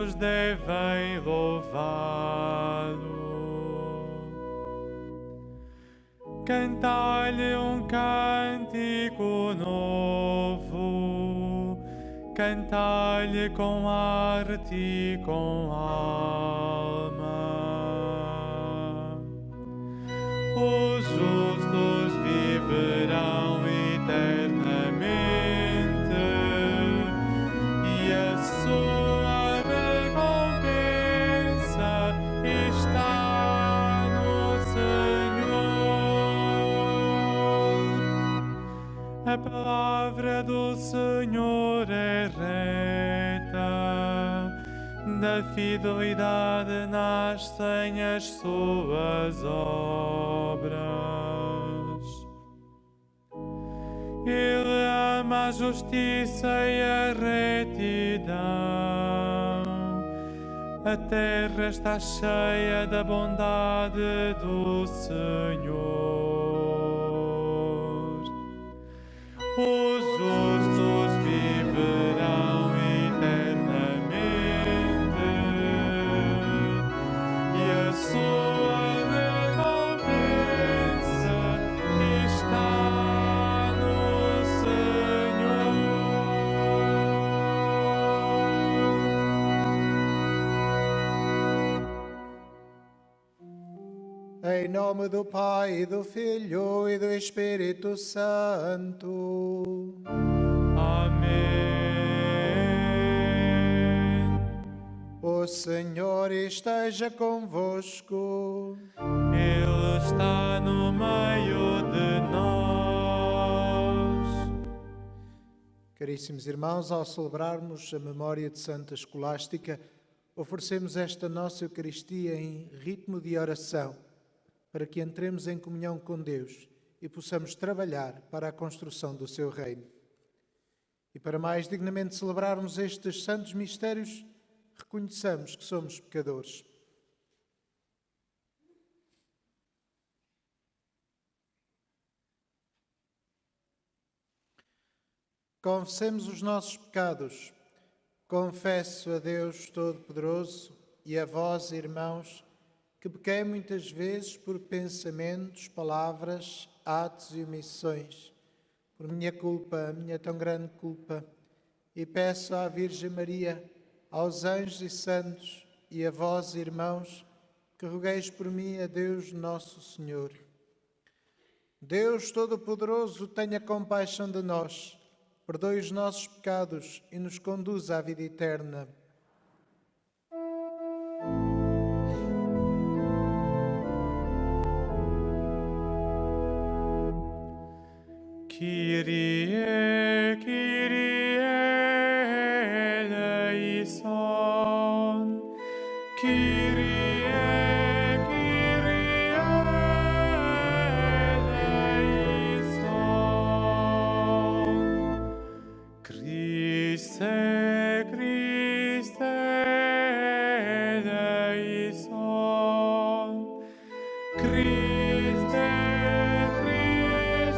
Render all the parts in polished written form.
Deus devem louvá-lo. Cantai-lhe um cântico novo, cantai-lhe com arte e com alma. Os justos viverão eternamente e a sua recompensa está no Senhor. A palavra do Senhor é reta, da fidelidade nascem as suas obras. Ele ama a justiça e a retidão. A terra está cheia da bondade do Senhor. Os justos viverão eternamente e a sua recompensa está no Senhor. Em nome do Pai, e do Filho e do Espírito Santo. Amém. O Senhor esteja convosco. Ele está no meio de nós. Caríssimos irmãos, ao celebrarmos a memória de Santa Escolástica, oferecemos esta nossa Eucaristia em ritmo de oração, para que entremos em comunhão com Deus e possamos trabalhar para a construção do seu reino. E para mais dignamente celebrarmos estes santos mistérios, reconheçamos que somos pecadores. Confessemos os nossos pecados. Confesso a Deus Todo-Poderoso e a vós, irmãos, que pequei muitas vezes por pensamentos, palavras, atos e omissões, por minha culpa, minha tão grande culpa, e peço à Virgem Maria, aos anjos e santos e a vós, irmãos, que rogueis por mim a Deus Nosso Senhor. Deus Todo-Poderoso, tenha compaixão de nós, perdoe os nossos pecados e nos conduza à vida eterna. Kyrie, Kyrie eleison. Kyrie, Kyrie eleison. Christe, Christe eleison. Christe, Christe eleison.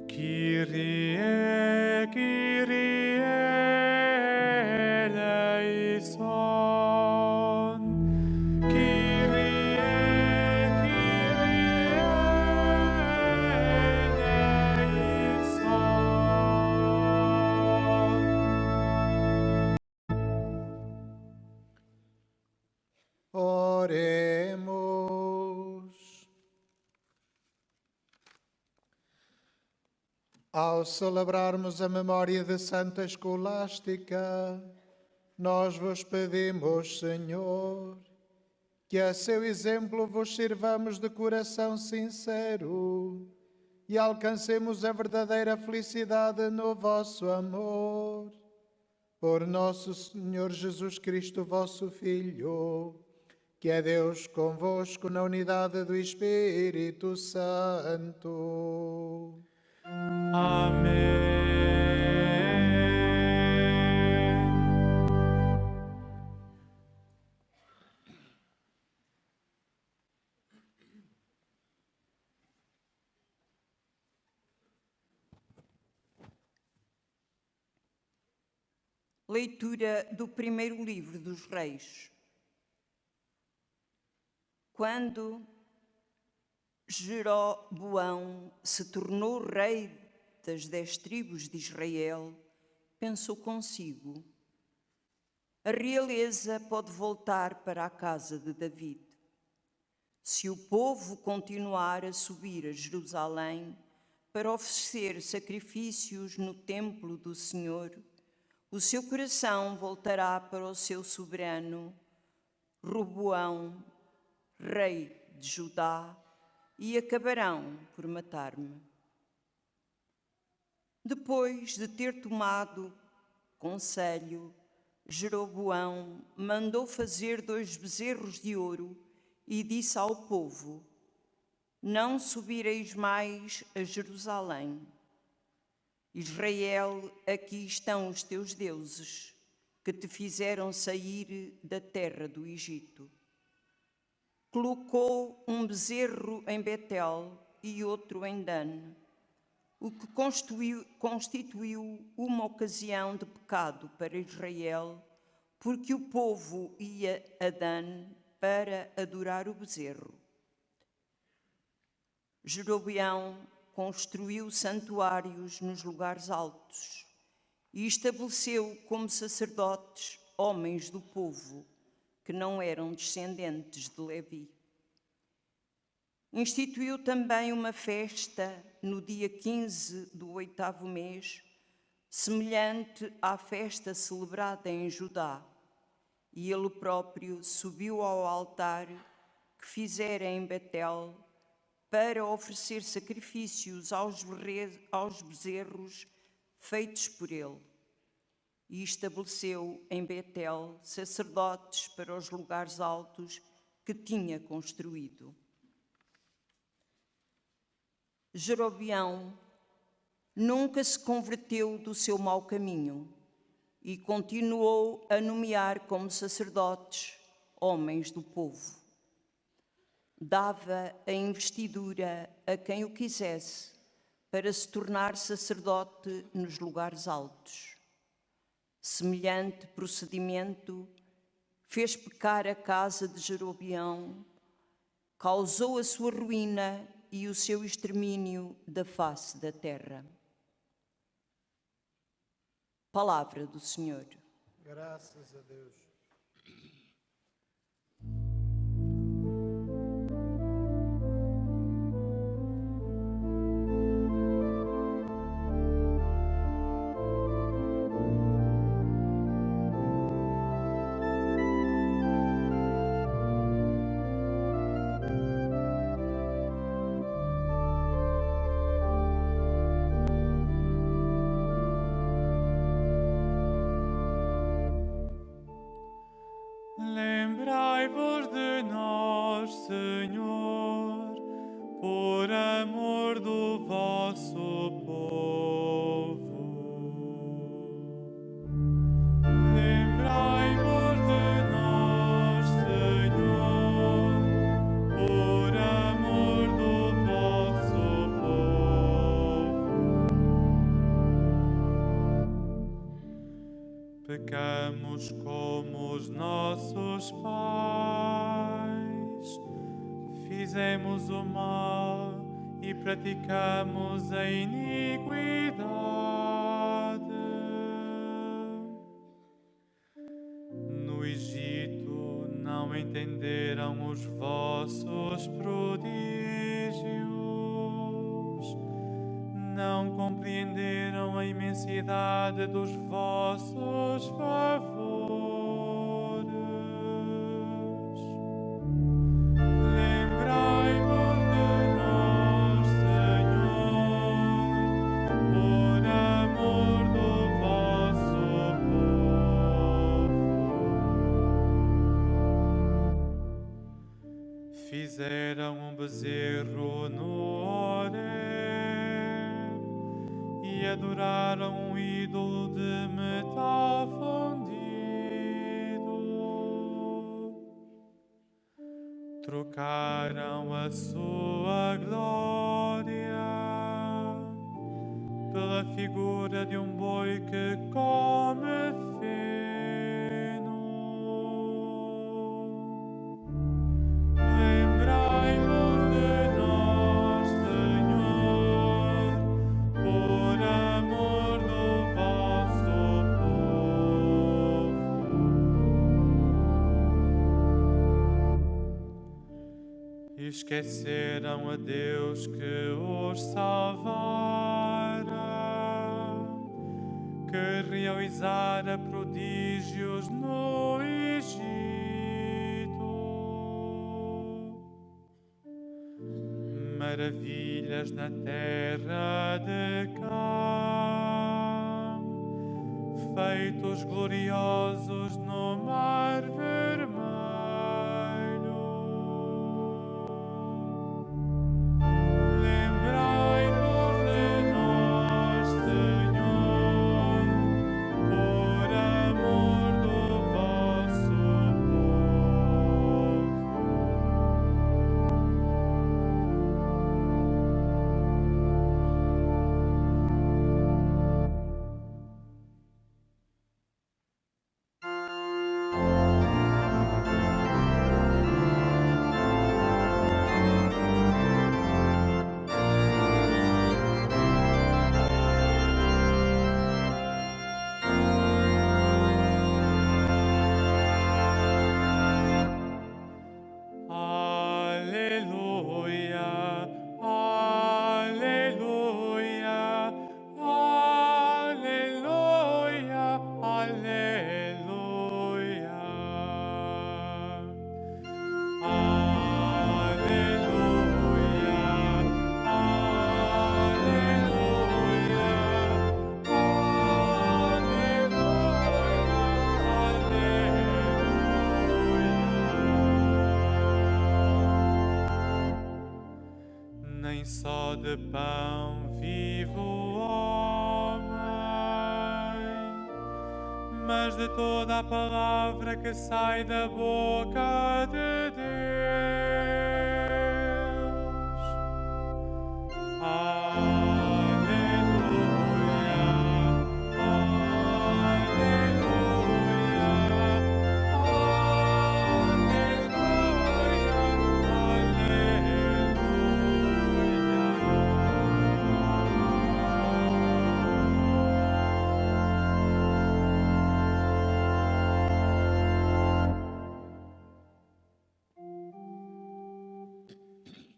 Kyrie, Kyrie eleison. Kyrie, Kyrie eleison. Oremos. Ao celebrarmos a memória de Santa Escolástica, nós vos pedimos, Senhor, que a seu exemplo vos sirvamos de coração sincero e alcancemos a verdadeira felicidade no vosso amor. Por nosso Senhor Jesus Cristo, vosso Filho, que é Deus convosco na unidade do Espírito Santo. Amém. Leitura do primeiro livro dos Reis. Quando Jeroboão se tornou rei das 10 tribos de Israel, pensou consigo: a realeza pode voltar para a casa de David. Se o povo continuar a subir a Jerusalém para oferecer sacrifícios no templo do Senhor, o seu coração voltará para o seu soberano, Roboão, rei de Judá, e acabarão por matar-me. Depois de ter tomado conselho, Jeroboão mandou fazer 2 bezerros de ouro e disse ao povo: não subireis mais a Jerusalém. Israel, aqui estão os teus deuses, que te fizeram sair da terra do Egito. Colocou um bezerro em Betel e outro em Dan, o que constituiu uma ocasião de pecado para Israel, porque o povo ia a Dan para adorar o bezerro. Jeroboão construiu santuários nos lugares altos e estabeleceu como sacerdotes homens do povo que não eram descendentes de Levi. Instituiu também uma festa no dia 15 do 8º mês, semelhante à festa celebrada em Judá, e ele próprio subiu ao altar que fizera em Betel para oferecer sacrifícios aos bezerros feitos por ele. E estabeleceu em Betel sacerdotes para os lugares altos que tinha construído. Jeroboão nunca se converteu do seu mau caminho e continuou a nomear como sacerdotes homens do povo. Dava a investidura a quem o quisesse para se tornar sacerdote nos lugares altos. Semelhante procedimento fez pecar a casa de Jeroboão, causou a sua ruína e o seu extermínio da face da terra. Palavra do Senhor. Graças a Deus. Lembrai-vos de nós, Senhor, por amor do vosso povo. Lembrai-vos de nós, Senhor, por amor do vosso povo. Pecamos como os nossos pais, fizemos o mal e praticamos a iniquidade. No Egito não entenderam os vossos prodígios, não compreenderam a imensidade dos vossos favores. Lembrai-vos de nós, Senhor, por amor do vosso povo. Fizeram um bezerro no Horeb e adoraram um ídolo de metal fundido. Trocaram a sua glória pela figura de um boi que come feno. Lembrai-vos de nós, Senhor, por amor do vosso povo. Esqueceram a Deus que os salvara, que realizara prodígios no Egito. Maravilhas na terra de Cã, feitos gloriosos no mar vermelho. Lembrai-vos de nós, Senhor, por amor do vosso povo. Aleluia, aleluia, aleluia, aleluia. Nem só de pão vive o homem, mas de toda a palavra que sai da boca de Deus. Aleluia,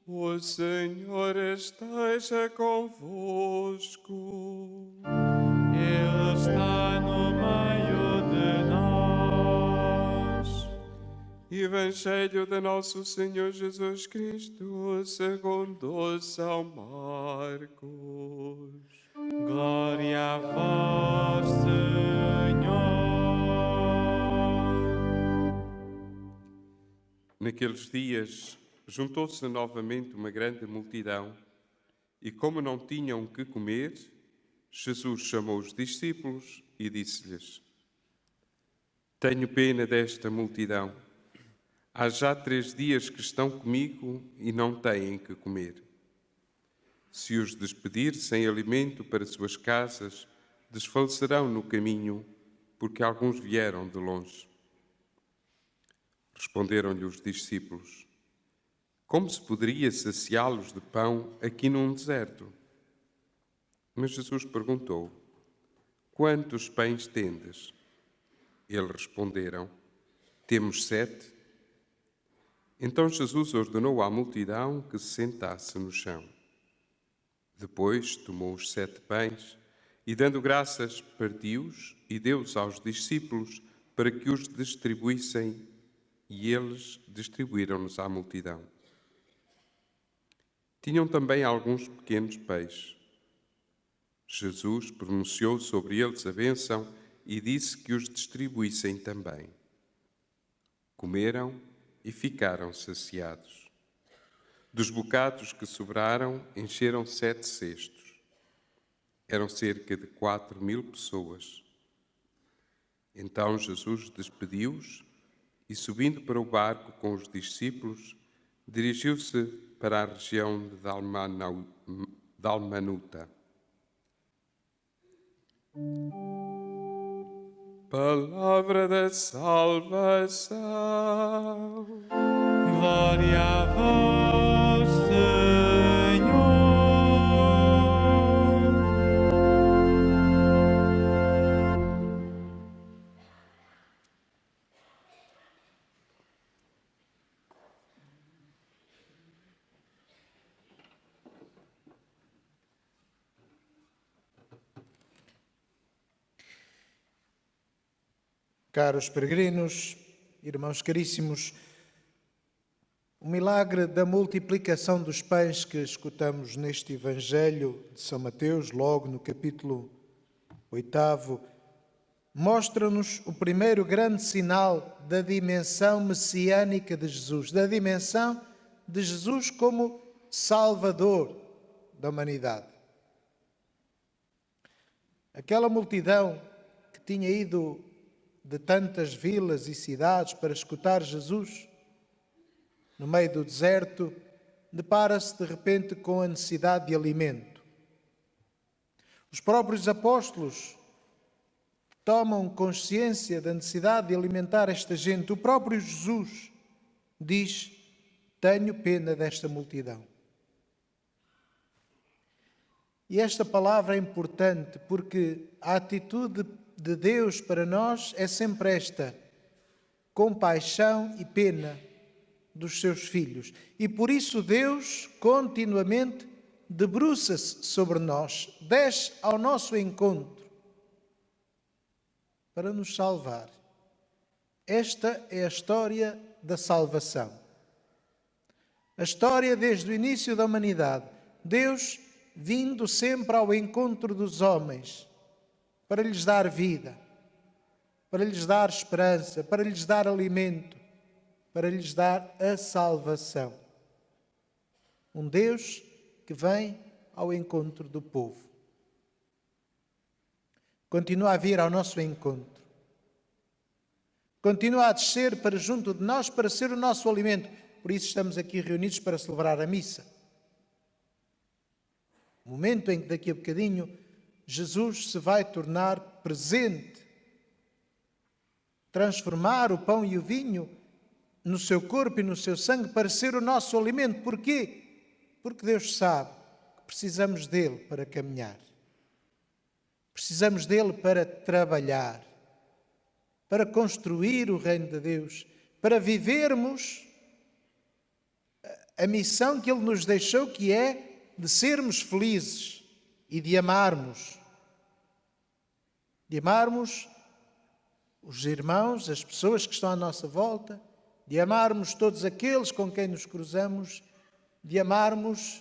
O Senhor esteja convosco. Ele está no meio de nós. Evangelho de nosso Senhor Jesus Cristo, segundo São Marcos. Glória a vós, Senhor. Naqueles dias, juntou-se novamente uma grande multidão, e como não tinham que comer, Jesus chamou os discípulos e disse-lhes: Tenho pena desta multidão. Há já 3 dias que estão comigo e não têm que comer. Se os despedir sem alimento para suas casas, desfalecerão no caminho, porque alguns vieram de longe. Responderam-lhe os discípulos: Como se poderia saciá-los de pão aqui num deserto? Mas Jesus perguntou: Quantos pães tendes? Eles responderam: Temos 7. Então Jesus ordenou à multidão que se sentasse no chão. Depois tomou os 7 pães e, dando graças, partiu-os e deu-os aos discípulos para que os distribuíssem, e eles distribuíram-nos à multidão. Tinham também alguns pequenos peixes. Jesus pronunciou sobre eles a bênção e disse que os distribuíssem também. Comeram e ficaram saciados. Dos bocados que sobraram, encheram 7 cestos. Eram cerca de 4.000 pessoas. Então Jesus despediu-os e, subindo para o barco com os discípulos, dirigiu-se para a região de Dalmanuta. Palavra da salvação. Glória a vós, Senhor. Caros peregrinos, irmãos caríssimos, o milagre da multiplicação dos pães que escutamos neste Evangelho de São Mateus, logo no capítulo 8, mostra-nos o primeiro grande sinal da dimensão messiânica de Jesus, da dimensão de Jesus como Salvador da humanidade. Aquela multidão que tinha ido de tantas vilas e cidades para escutar Jesus, no meio do deserto, depara-se de repente com a necessidade de alimento. Os próprios apóstolos tomam consciência da necessidade de alimentar esta gente. O próprio Jesus diz: tenho pena desta multidão. E esta palavra é importante porque a atitude de Deus para nós é sempre esta: compaixão e pena dos seus filhos. E por isso Deus continuamente debruça-se sobre nós, desce ao nosso encontro para nos salvar. Esta é a história da salvação. A história desde o início da humanidade. Deus vindo sempre ao encontro dos homens para lhes dar vida, para lhes dar esperança, para lhes dar alimento, para lhes dar a salvação. Um Deus que vem ao encontro do povo. Continua a vir ao nosso encontro. Continua a descer para junto de nós para ser o nosso alimento. Por isso estamos aqui reunidos para celebrar a missa. O momento em que daqui a bocadinho Jesus se vai tornar presente, transformar o pão e o vinho no seu corpo e no seu sangue para ser o nosso alimento. Porquê? Porque Deus sabe que precisamos dele para caminhar. Precisamos dele para trabalhar, para construir o reino de Deus, para vivermos a missão que ele nos deixou, que é de sermos felizes e de amarmos. De amarmos os irmãos, as pessoas que estão à nossa volta, de amarmos todos aqueles com quem nos cruzamos, de amarmos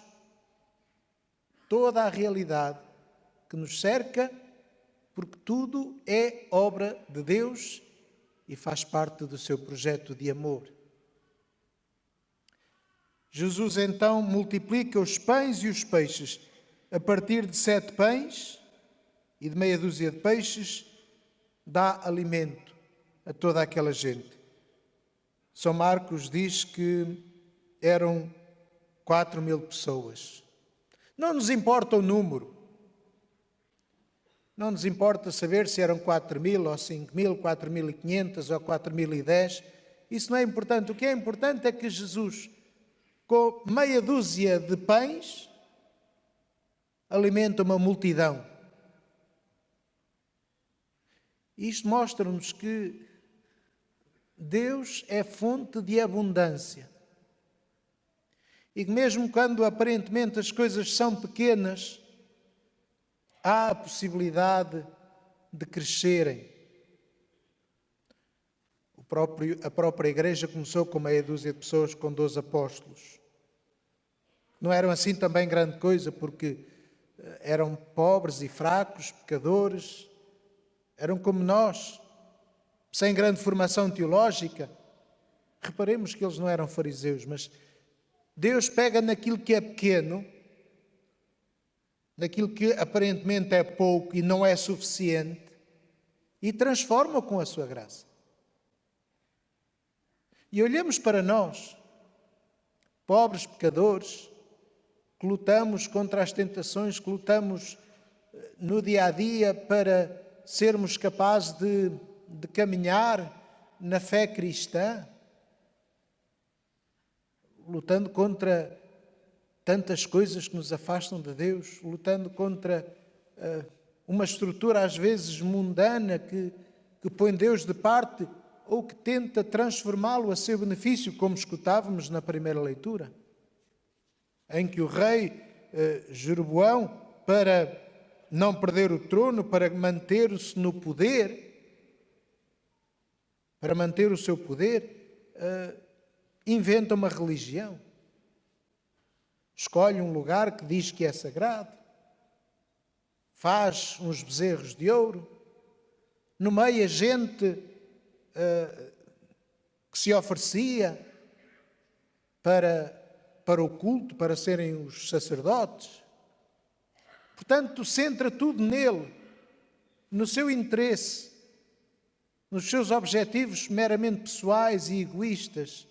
toda a realidade que nos cerca, porque tudo é obra de Deus e faz parte do seu projeto de amor. Jesus então multiplica os pães e os peixes. A partir de 7 pães e de meia dúzia de peixes, dá alimento a toda aquela gente. São Marcos diz que eram 4.000 pessoas. Não nos importa o número. Não nos importa saber se eram 4.000 ou 5.000, 4.500 ou 4.010. Isso não é importante. O que é importante é que Jesus, com meia dúzia de pães, alimenta uma multidão. Isto mostra-nos que Deus é fonte de abundância. E que mesmo quando aparentemente as coisas são pequenas, há a possibilidade de crescerem. A própria igreja começou com meia dúzia de pessoas, com 12 apóstolos. Não eram assim também grande coisa, porque eram pobres e fracos, pecadores, eram como nós, sem grande formação teológica. Reparemos que eles não eram fariseus, mas Deus pega naquilo que é pequeno, naquilo que aparentemente é pouco e não é suficiente, e transforma-o com a sua graça. E olhemos para nós, pobres pecadores, que lutamos contra as tentações, que lutamos no dia a dia para sermos capazes de caminhar na fé cristã, lutando contra tantas coisas que nos afastam de Deus, lutando contra uma estrutura às vezes mundana que põe Deus de parte ou que tenta transformá-lo a seu benefício, como escutávamos na primeira leitura, em que o rei Jeroboão, para não perder o trono, para manter-se no poder, para manter o seu poder, inventa uma religião. Escolhe um lugar que diz que é sagrado, faz uns bezerros de ouro, nomeia gente que se oferecia para o culto, para serem os sacerdotes. Portanto, centra tudo nele, no seu interesse, nos seus objetivos meramente pessoais e egoístas.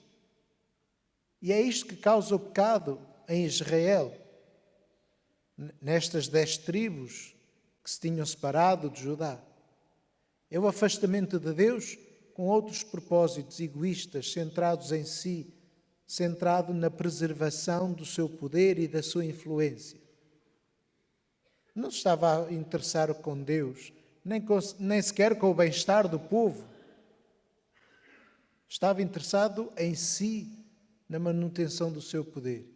E é isto que causa o pecado em Israel, nestas 10 tribos que se tinham separado de Judá. É o afastamento de Deus com outros propósitos egoístas, centrados em si, centrado na preservação do seu poder e da sua influência. Não se estava a interessar com Deus, nem sequer com o bem-estar do povo. Estava interessado em si, na manutenção do seu poder.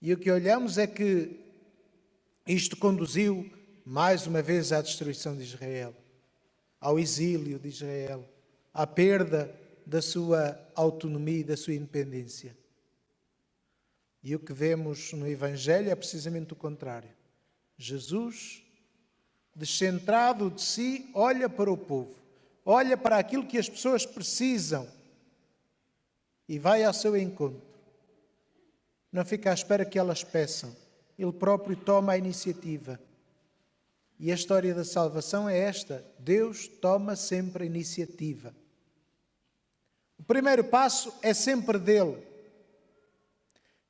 E o que olhamos é que isto conduziu mais uma vez à destruição de Israel, ao exílio de Israel, à perda da sua autonomia e da sua independência. E o que vemos no Evangelho é precisamente o contrário. Jesus, descentrado de si, olha para o povo, olha para aquilo que as pessoas precisam e vai ao seu encontro. Não fica à espera que elas peçam. Ele próprio toma a iniciativa. E a história da salvação é esta. Deus toma sempre a iniciativa. O primeiro passo é sempre dele.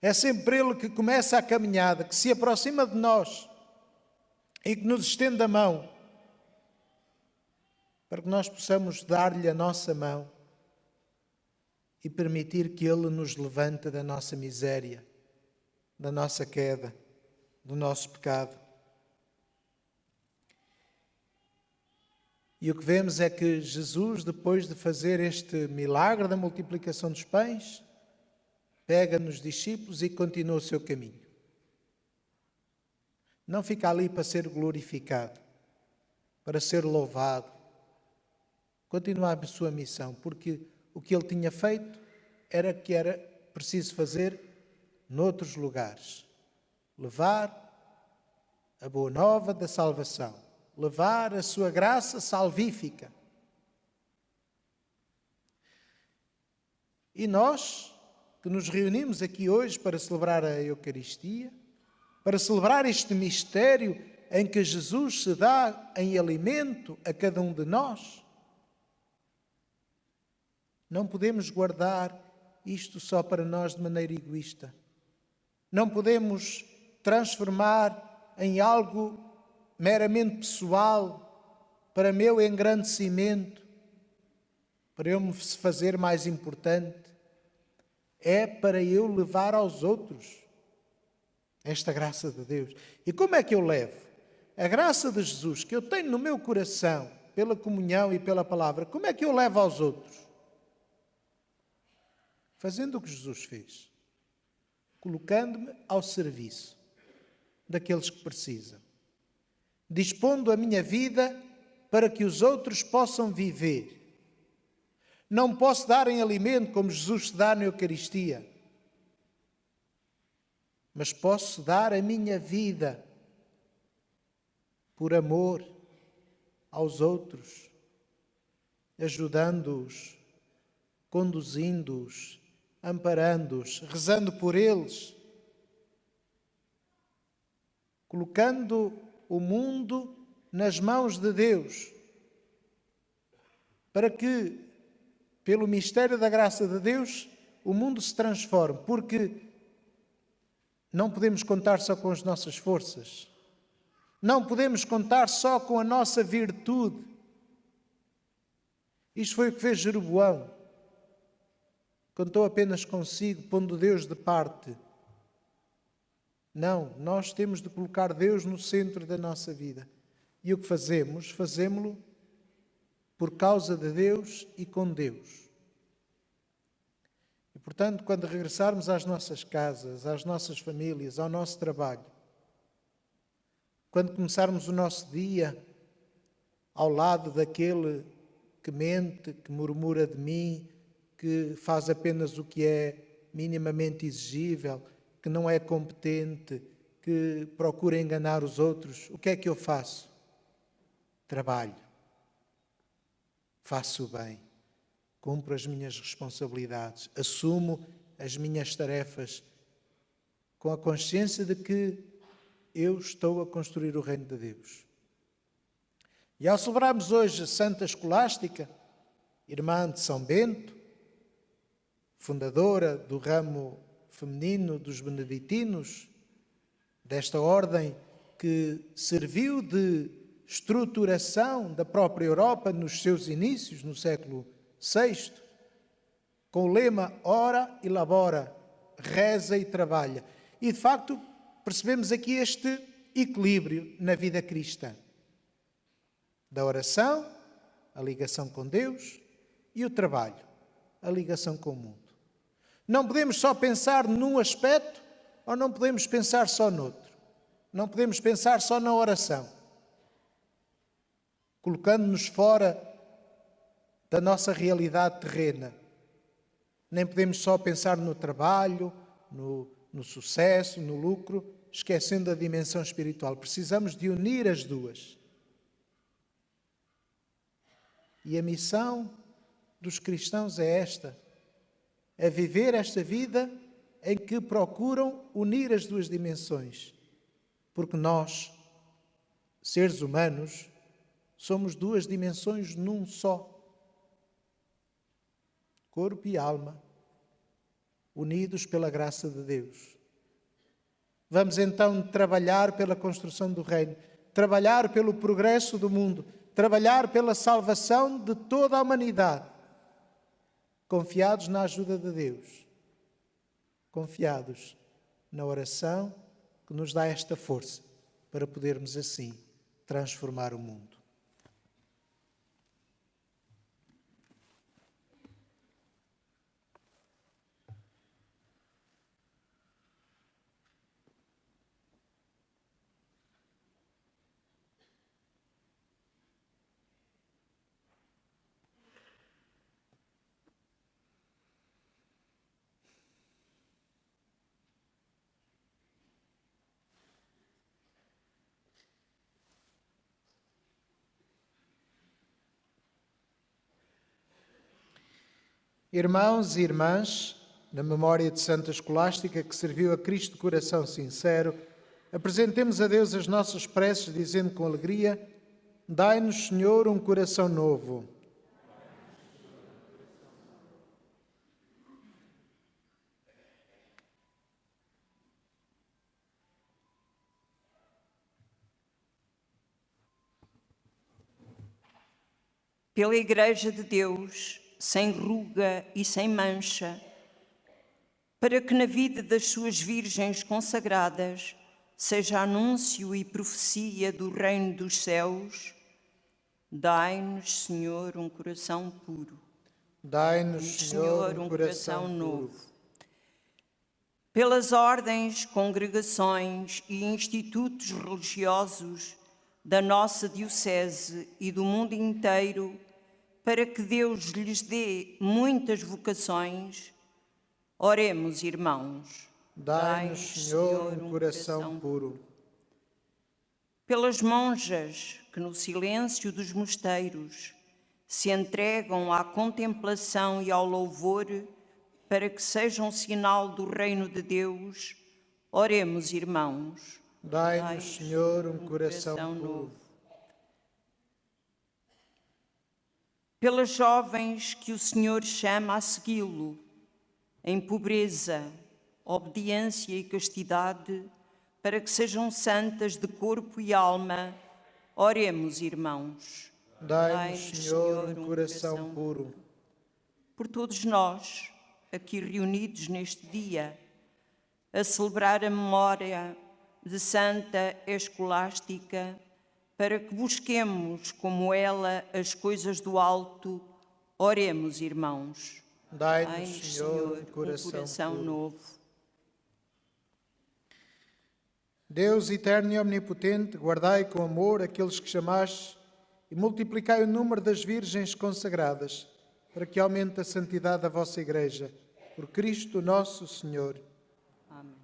É sempre ele que começa a caminhada, que se aproxima de nós e que nos estende a mão para que nós possamos dar-lhe a nossa mão e permitir que ele nos levante da nossa miséria, da nossa queda, do nosso pecado. E o que vemos é que Jesus, depois de fazer este milagre da multiplicação dos pães, pega nos discípulos e continua o seu caminho. Não fica ali para ser glorificado, para ser louvado. Continua a sua missão, porque o que ele tinha feito era que era preciso fazer noutros lugares. Levar a boa nova da salvação. Levar a sua graça salvífica. E nós, que nos reunimos aqui hoje para celebrar a Eucaristia, para celebrar este mistério em que Jesus se dá em alimento a cada um de nós, não podemos guardar isto só para nós de maneira egoísta. Não podemos transformar em algo meramente pessoal, para meu engrandecimento, para eu me fazer mais importante. É para eu levar aos outros esta graça de Deus. E como é que eu levo? A graça de Jesus que eu tenho no meu coração, pela comunhão e pela palavra, como é que eu levo aos outros? Fazendo o que Jesus fez. Colocando-me ao serviço daqueles que precisam. Dispondo a minha vida para que os outros possam viver. Não posso dar em alimento como Jesus se dá na Eucaristia. Mas posso dar a minha vida por amor aos outros, ajudando-os, conduzindo-os, amparando-os, rezando por eles, colocando o mundo nas mãos de Deus, para que, pelo mistério da graça de Deus, o mundo se transforme, porque não podemos contar só com as nossas forças, Não podemos contar só com a nossa virtude. Isto foi o que fez Jeroboão. Contou apenas consigo, pondo Deus de parte. Não, nós temos de colocar Deus no centro da nossa vida. E o que fazemos? Fazemo-lo por causa de Deus e com Deus. E, portanto, quando regressarmos às nossas casas, às nossas famílias, ao nosso trabalho, quando começarmos o nosso dia ao lado daquele que mente, que murmura de mim, que faz apenas o que é minimamente exigível, que não é competente, que procura enganar os outros, o que é que eu faço? Trabalho. Faço o bem. Cumpro as minhas responsabilidades. Assumo as minhas tarefas com a consciência de que eu estou a construir o reino de Deus. E ao celebrarmos hoje Santa Escolástica, irmã de São Bento, fundadora do ramo feminino dos beneditinos, desta ordem que serviu de estruturação da própria Europa nos seus inícios, no século VI, com o lema ora e labora, reza e trabalha. E, de facto, percebemos aqui este equilíbrio na vida cristã. Da oração, a ligação com Deus, e o trabalho, a ligação com o mundo. Não podemos só pensar num aspecto ou não podemos pensar só noutro. Não podemos pensar só na oração, colocando-nos fora da nossa realidade terrena. Nem podemos só pensar no trabalho, no sucesso, no lucro, esquecendo a dimensão espiritual. Precisamos de unir as duas. E a missão dos cristãos é esta: é viver esta vida em que procuram unir as duas dimensões. Porque nós, seres humanos, somos duas dimensões num só. Corpo e alma, unidos pela graça de Deus. Vamos então trabalhar pela construção do reino, trabalhar pelo progresso do mundo, trabalhar pela salvação de toda a humanidade, confiados na ajuda de Deus, confiados na oração que nos dá esta força para podermos assim transformar o mundo. Irmãos e irmãs, na memória de Santa Escolástica, que serviu a Cristo de coração sincero, apresentemos a Deus as nossas preces, dizendo com alegria: dai-nos, Senhor, um coração novo. Pela Igreja de Deus, sem ruga e sem mancha, para que na vida das suas virgens consagradas seja anúncio e profecia do reino dos céus, dai-nos, Senhor, um coração puro. Dai-nos, Senhor, um coração novo. Pelas ordens, congregações e institutos religiosos da nossa diocese e do mundo inteiro, para que Deus lhes dê muitas vocações, oremos, irmãos. Dai-nos, Senhor, um coração puro. Pelas monjas que no silêncio dos mosteiros se entregam à contemplação e ao louvor, para que sejam sinal do reino de Deus, oremos, irmãos. Dai-nos, Senhor, um coração puro. Pelas jovens que o Senhor chama a segui-lo, em pobreza, obediência e castidade, para que sejam santas de corpo e alma. Oremos, irmãos. Dai-nos, Senhor, um coração puro. Por todos nós, aqui reunidos neste dia, a celebrar a memória de Santa Escolástica, para que busquemos, como ela, as coisas do alto, oremos, irmãos. Dai-nos, Senhor, um coração puro. novo. Deus eterno e omnipotente, guardai com amor aqueles que chamaste e multiplicai o número das virgens consagradas, para que aumente a santidade da vossa Igreja. Por Cristo nosso Senhor. Amém.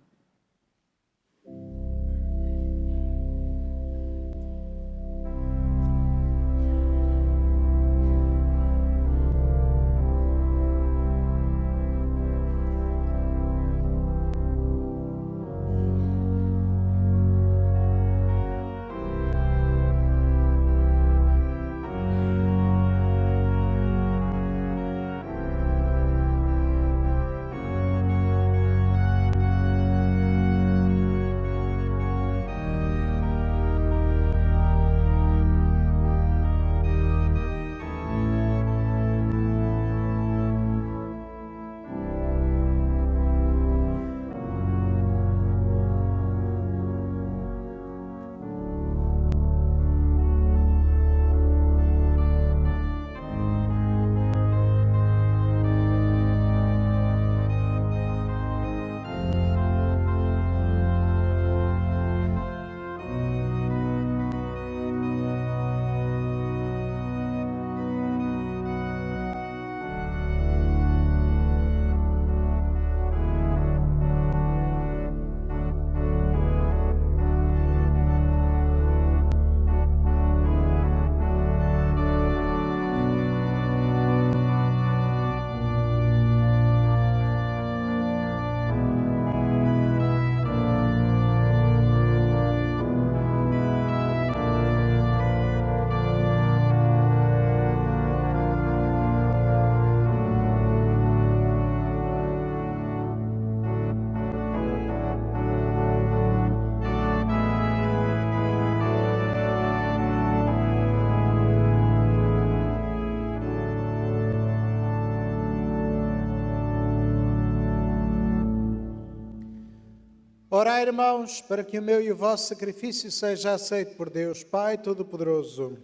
Orai, irmãos, para que o meu e o vosso sacrifício seja aceito por Deus, Pai Todo-Poderoso.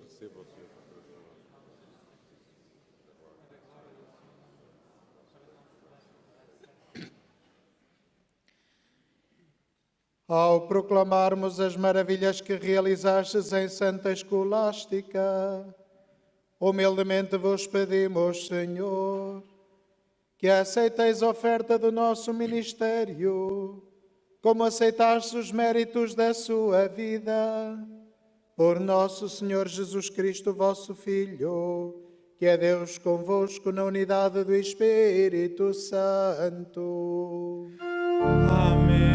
Ao proclamarmos as maravilhas que realizastes em Santa Escolástica, humildemente vos pedimos, Senhor, que aceiteis a oferta do nosso ministério, como aceitastes os méritos da sua vida, por nosso Senhor Jesus Cristo, vosso Filho, que é Deus convosco na unidade do Espírito Santo. Amém.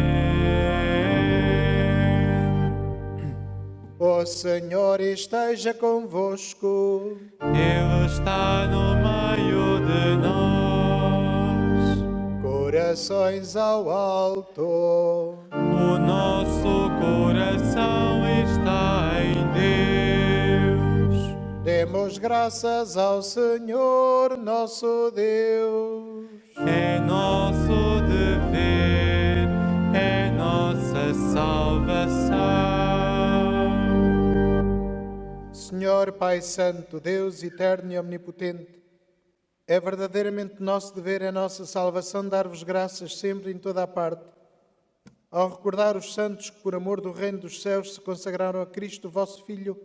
O Senhor esteja convosco. Ele está no meio de nós. Corações ao alto. O nosso coração está em Deus. Demos graças ao Senhor, nosso Deus. É nosso dever, é nossa salvação. Senhor Pai Santo, Deus eterno e omnipotente, é verdadeiramente nosso dever, é nossa salvação dar-vos graças sempre em toda a parte, ao recordar os santos que por amor do reino dos céus se consagraram a Cristo, vosso Filho,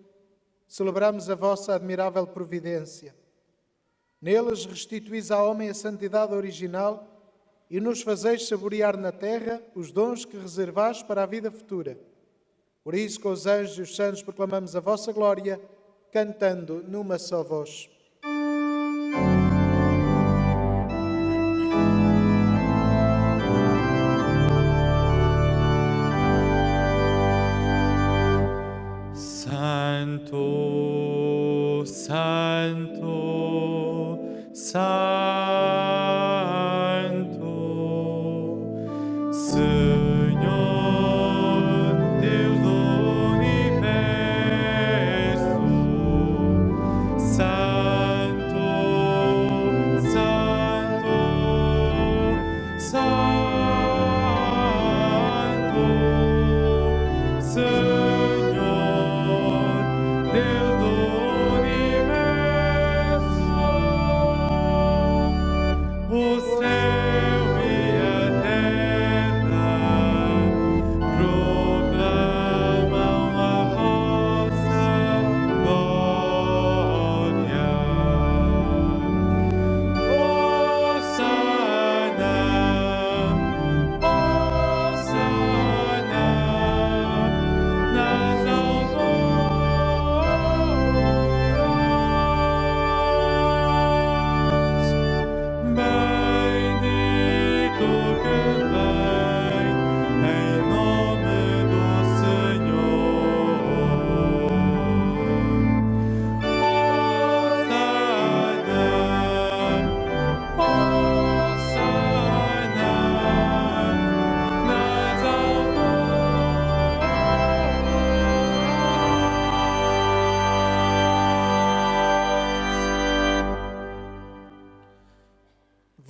celebramos a vossa admirável providência. Neles restituís ao homem a santidade original e nos fazeis saborear na terra os dons que reservais para a vida futura. Por isso, com os anjos e os santos, proclamamos a vossa glória, cantando numa só voz. Santo, Santo, Santo, Senhor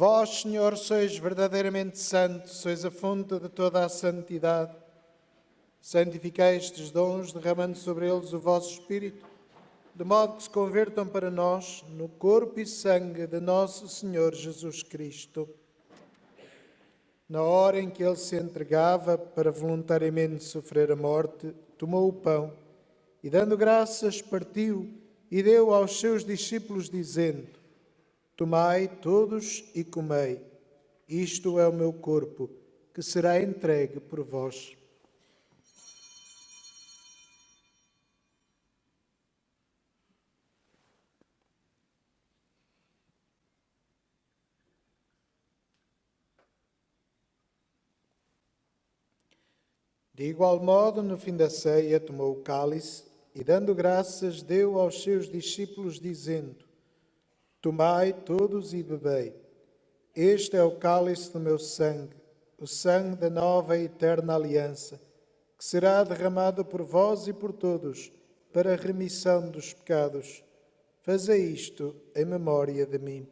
Vós, Senhor, sois verdadeiramente santo, sois a fonte de toda a santidade. Santificai estes dons, derramando sobre eles o vosso Espírito, de modo que se convertam para nós no corpo e sangue de nosso Senhor Jesus Cristo. Na hora em que ele se entregava para voluntariamente sofrer a morte, tomou o pão e, dando graças, partiu e deu aos seus discípulos, dizendo: Tomai todos e comei. Isto é o meu corpo, que será entregue por vós. De igual modo, no fim da ceia, tomou o cálice e, dando graças, deu aos seus discípulos, dizendo: Tomai todos e bebei. Este é o cálice do meu sangue, o sangue da nova e eterna aliança, que será derramado por vós e por todos, para a remissão dos pecados. Fazei isto em memória de mim.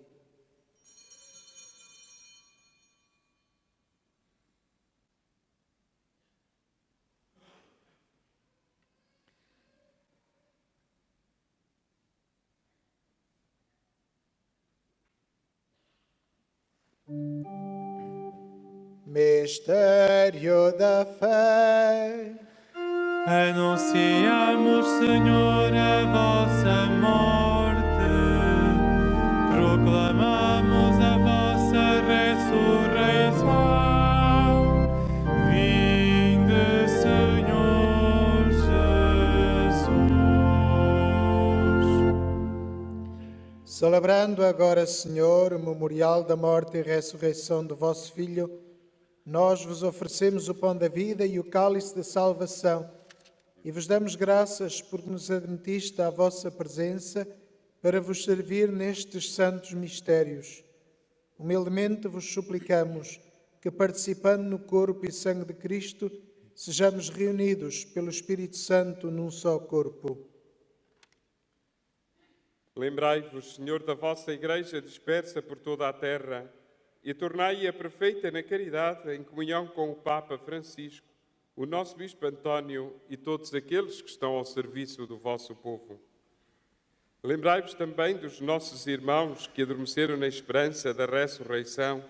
Mistério da fé. Anunciamos, Senhor, a vossa morte, proclamamos a vossa ressurreição. Vinde, Senhor Jesus. Celebrando agora, Senhor, o memorial da morte e ressurreição do vosso Filho, nós vos oferecemos o pão da vida e o cálice da salvação e vos damos graças porque nos admitiste à vossa presença para vos servir nestes santos mistérios. Humildemente vos suplicamos que, participando no corpo e sangue de Cristo, sejamos reunidos pelo Espírito Santo num só corpo. Lembrai-vos, Senhor, da vossa Igreja dispersa por toda a terra e tornai-a perfeita na caridade, em comunhão com o Papa Francisco, o nosso Bispo António e todos aqueles que estão ao serviço do vosso povo. Lembrai-vos também dos nossos irmãos que adormeceram na esperança da ressurreição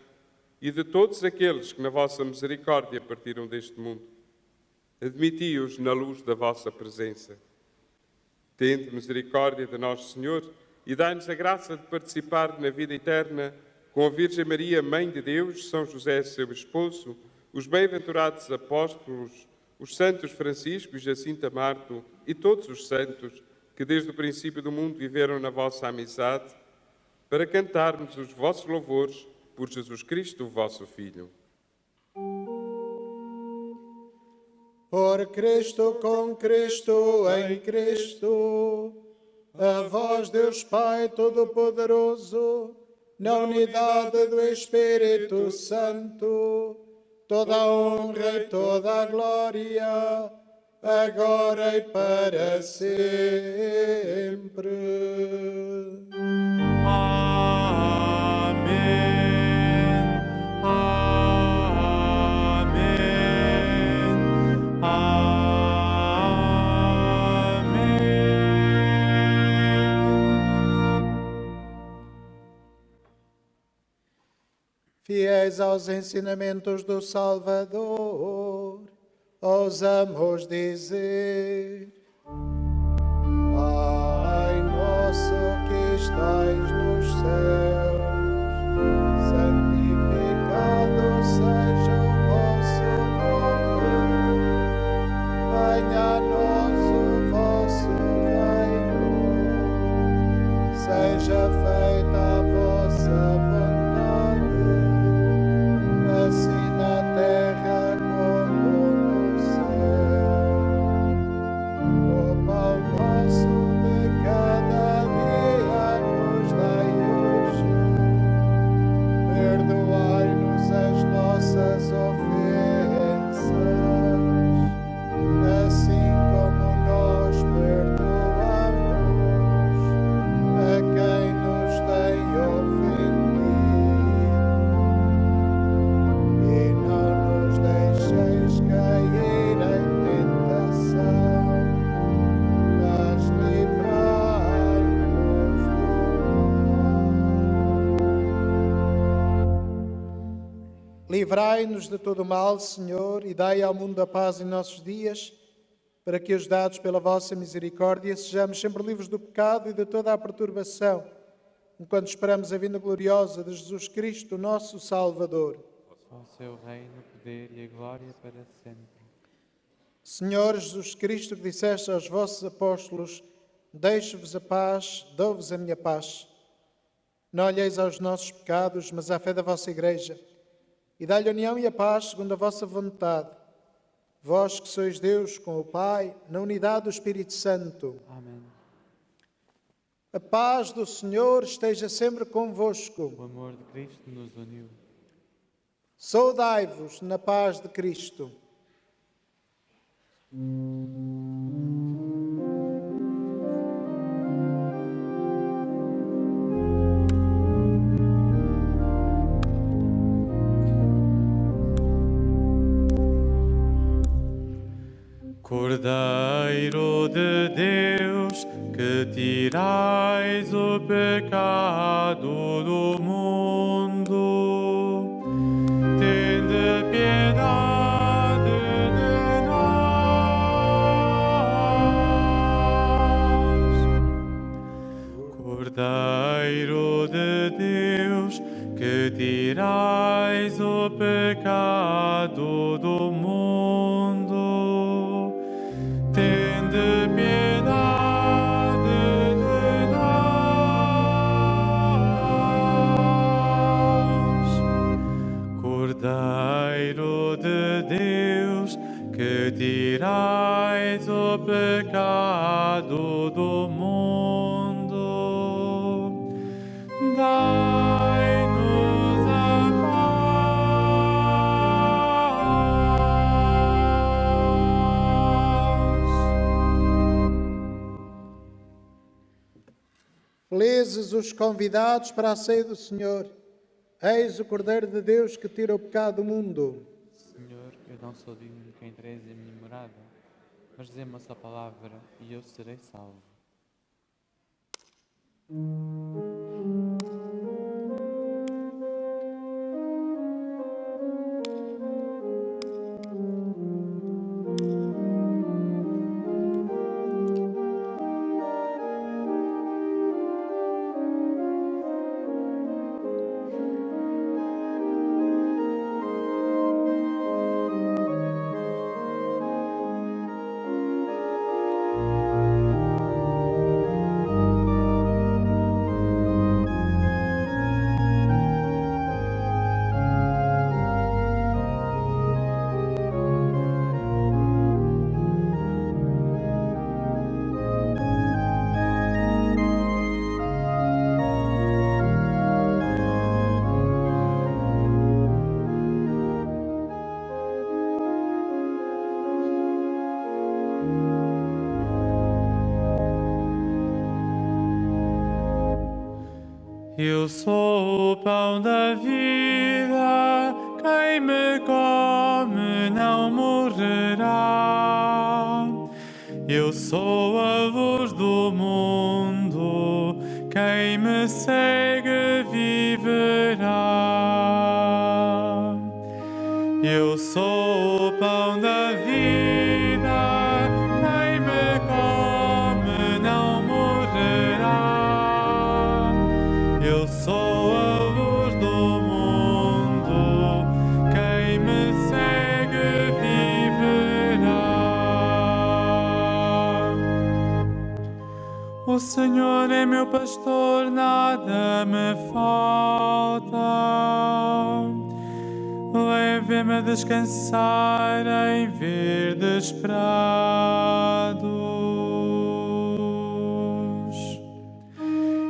e de todos aqueles que na vossa misericórdia partiram deste mundo. Admiti-os na luz da vossa presença. Tende misericórdia de nosso Senhor e dai-nos a graça de participar na vida eterna com a Virgem Maria, Mãe de Deus, São José, seu esposo, os bem-aventurados apóstolos, os santos Francisco e Jacinta Marto e todos os santos que desde o princípio do mundo viveram na vossa amizade, para cantarmos os vossos louvores por Jesus Cristo, vosso Filho. Por Cristo, com Cristo, em Cristo, a vós, Deus Pai Todo-Poderoso, na unidade do Espírito Santo, toda a honra e toda a glória, agora e para sempre. Amém. Amém. Amém. Fiéis aos ensinamentos do Salvador, ousamos dizer: Pai nosso que estais nos céus, santificado seja o vosso nome. Venha a nós o vosso reino. Seja feita a vossa vontade, assim na terra como no céu. O pão nosso de cada dia nos dai hoje. Perdoai-nos as nossas ofensas, assim como nós perdoamos a quem nos Livrai-nos de todo o mal, Senhor, e dai ao mundo a paz em nossos dias, para que, ajudados pela vossa misericórdia, sejamos sempre livres do pecado e de toda a perturbação, enquanto esperamos a vinda gloriosa de Jesus Cristo, nosso Salvador. Ao seu reino, o poder e a glória para sempre. Senhor Jesus Cristo, que disseste aos vossos apóstolos: deixo-vos a paz, dou-vos a minha paz. Não olheis aos nossos pecados, mas à fé da vossa Igreja, e dai-lhe a união e a paz segundo a vossa vontade. Vós que sois Deus com o Pai, na unidade do Espírito Santo. Amém. A paz do Senhor esteja sempre convosco. O amor de Cristo nos uniu. Saudai-vos na paz de Cristo. Cordeiro de Deus, que tirais o pecado do mundo, tende piedade de nós. Cordeiro de Deus, que tirais o pecado do mundo, tende piedade de nós. Cordeiro de Deus, que tirais o pecado do mundo, dai-nos a Felizes os convidados para a ceia do Senhor. Eis o Cordeiro de Deus que tira o pecado do mundo. Senhor, eu não sou digno que entreis em minha morada, mas dizei-me a sua palavra e eu serei salvo. Eu sou o pão da vida, quem me come não morrerá. Eu sou a luz do mundo, quem me segue viverá. Eu sou o pão da vida, quem me come não morrerá. Eu sou a luz do mundo, quem me segue viverá. O Senhor é meu pastor, nada me falta. Leve-me a descansar em verdes prados.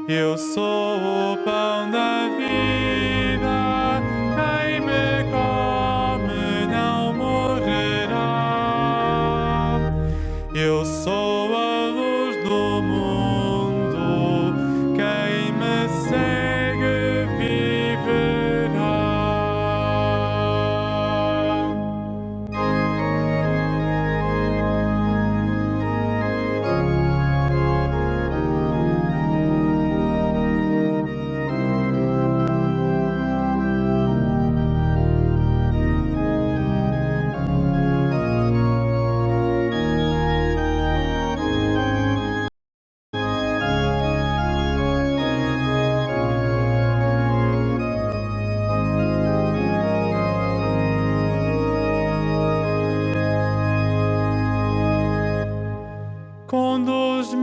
Eu sou o pão da vida, quem me come não morrerá. Eu sou a luz do mundo, quem me segue viverá.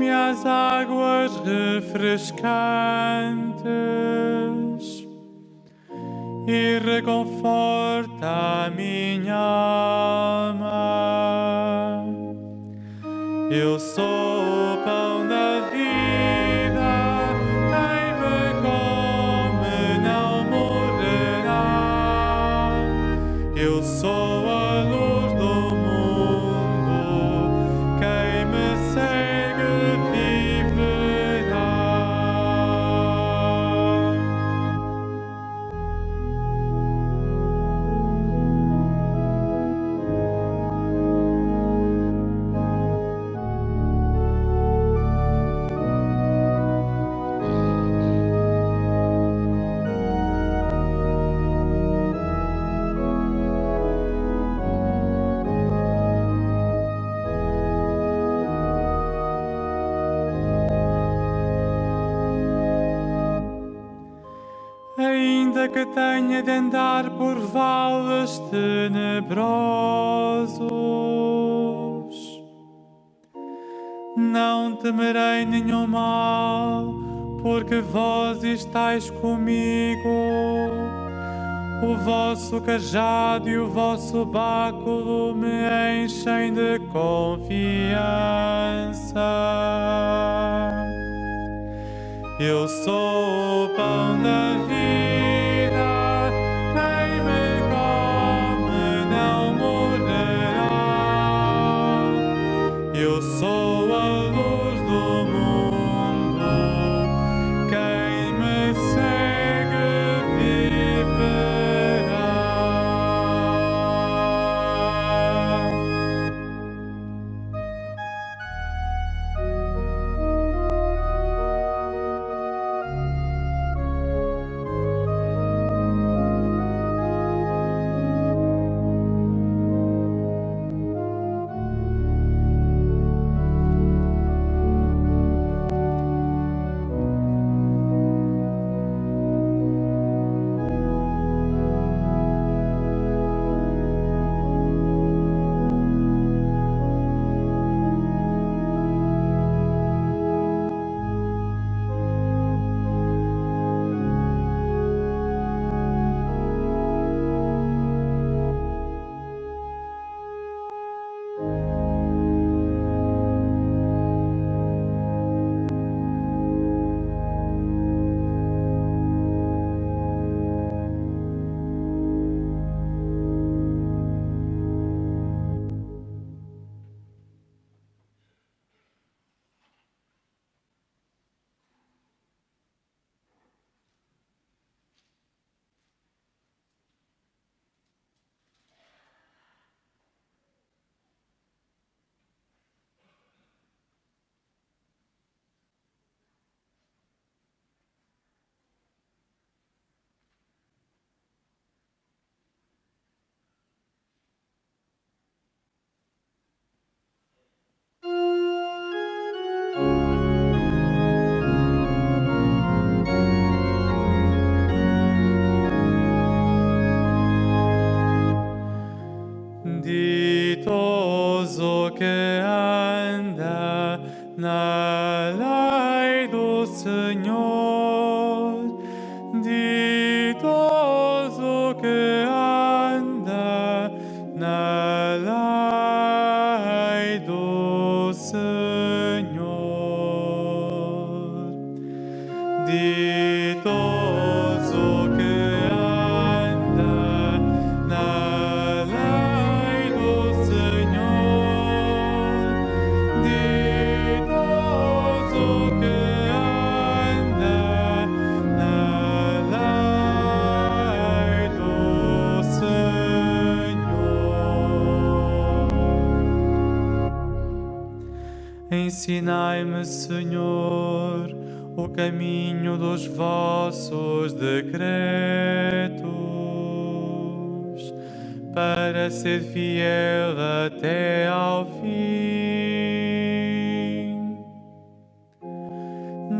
dá-me as águas refrescantes e reconforta a minha alma. Eu sou o pão da vida, quem me come não morrerá. Eu sou a luz do mundo, quem me segue viverá. Ainda que tenha de andar por vales tenebrosos, não temerei nenhum mal, porque vós estáis comigo. O vosso cajado e o vosso báculo me enchem de confiança. Eu sou o pão da vida, quem me come não morrerá. Eu sou a luz do mundo, quem me segue viverá. Ditoso que anda na lei do Senhor, ditoso que anda na lei do Senhor, ditoso que anda na lei do Senhor, ditoso que anda na lei do Senhor. Ensinai-me, Senhor, o caminho dos vossos decretos, para ser fiel até ao fim.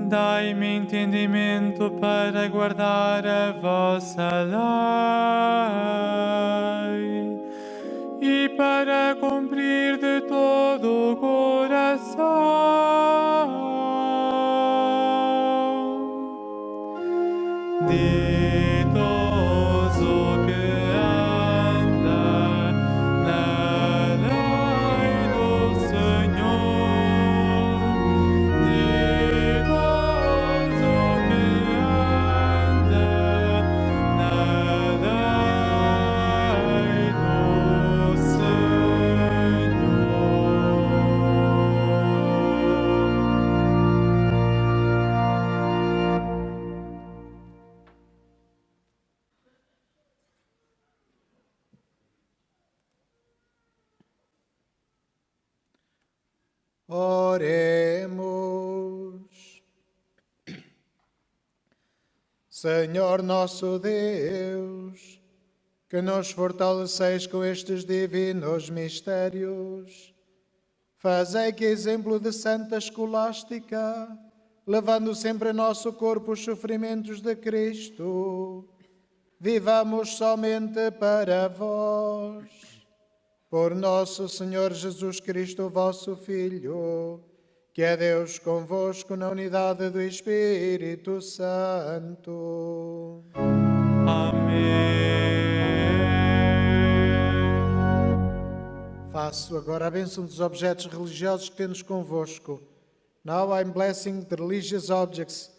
Dai-me entendimento para guardar a vossa lei e para cumprir de todo o coração Ditoso que anda na lei do Senhor. Ditoso que anda na lei do Senhor. Oremos. Senhor nosso Deus, que nos fortaleceis com estes divinos mistérios, fazei que, exemplo de Santa Escolástica, levando sempre em nosso corpo os sofrimentos de Cristo, vivamos somente para vós. Por nosso Senhor Jesus Cristo, vosso Filho, que é Deus convosco na unidade do Espírito Santo. Amém. Faço agora a bênção dos objetos religiosos que tendes convosco. Now I'm blessing the religious objects.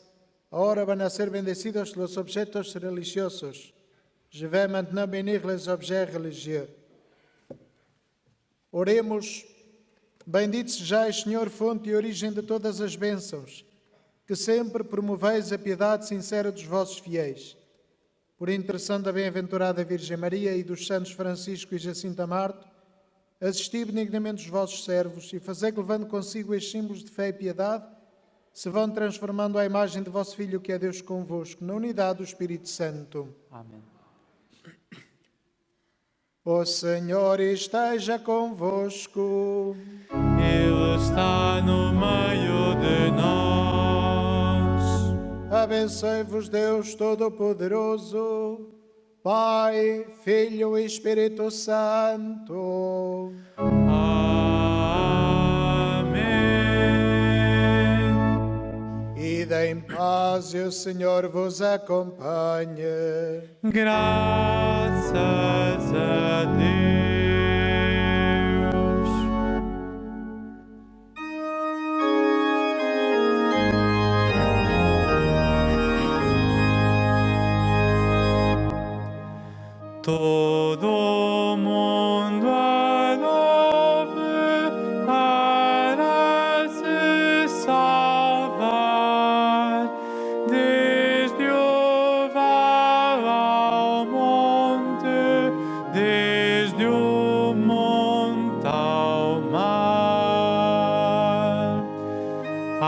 Ahora van a ser bendecidos los objetos religiosos. Je vais maintenant bénir les objets religieux. Oremos. Bendito sejais, Senhor, fonte e origem de todas as bênçãos, que sempre promoveis a piedade sincera dos vossos fiéis. Por intercessão da bem-aventurada Virgem Maria e dos santos Francisco e Jacinta Marto, assisti benignamente os vossos servos e fazei que, levando consigo estes símbolos de fé e piedade, se vão transformando à imagem de vosso Filho, que é Deus convosco, na unidade do Espírito Santo. Amém. O Senhor esteja convosco. Ele está no meio de nós. Abençoe-vos Deus Todo-Poderoso, Pai, Filho e Espírito Santo. Amém. Ide em paz e o Senhor vos acompanhe. Graças a Deus. Todo